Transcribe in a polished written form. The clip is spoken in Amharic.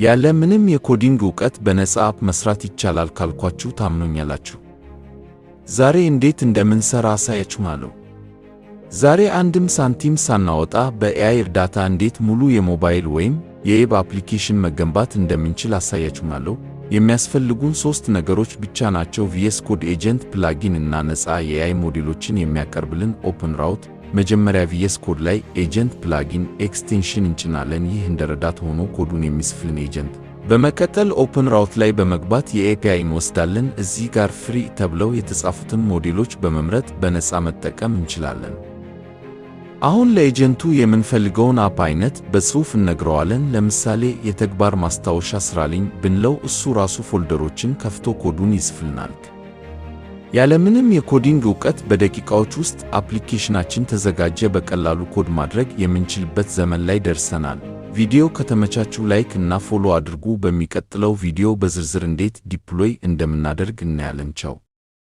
ያለ ምንም የኮዲንግ ዕውቀት በነፃ አፕ መስራት ይቻላል ካልኳችሁ ታምኑኛላችሁ? ዛሬ እንዴት እንደምንሰራ አሳያችኋለሁ። ዛሬ አንድም ሳንቲም ሳናወጣ በኤአይ እርዳታ እንዴት ሙሉ የሞባይል ወይም የዌብ አፕሊኬሽን መገንባት እንደምንችል አሳያችኋለሁ። የሚያስፈልጉን 3 ነገሮች ብቻ ናቸው። ቪኤስ ኮድ ኤጀንት ፕላጊን እና ነፃ የኤአይ ሞዴሎችን የሚያቀርብልን ኦፕንራውት። መጀመሪያ ቪኤስ ኮድ ላይ ኤጀንት ፕላጊን ኤክስቴንሽን እንጭናለን። ይህ እንደረዳት ሆኖ ኮዱን የሚጽፍልን ኤጀንት። በመቀጠል ኦፕንራውት ላይ በመግባት የኤፒአይ እንወስዳለን። እዚህ ጋር ፍሪ ተብለው የተጻፉትን ሞዴሎች በመምረጥ በነፃ መጠቀም እንችላለን። አሁን ለኤጀንቱ የምንፈልገውን አፕ አይነት በጽሑፍ እነግረዋለን። ለምሳሌ የተግባር ማስታወሻ ስራልኝ ብንለው እሱ ራሱ ፎልደሮችን ከፍቶ ኮዱን ይጽፍልናል። ያለምንም የኮዲንግ ዕውቀት በደቂቃዎች ውስጥ አፕሊኬሽናችን ተዘጋጀ። በቀላሉ ኮድ ማድረግ የምንችልበት ዘመን ላይ ደርሰናል። ቪዲዮ ከተመቻችሁ ላይክ እና ፎሎ አድርጉ። በሚቀጥለው ቪዲዮ በዝርዝር እንዴት ዲፕሎይ እንደምናደርግ እናያለን። ቻው።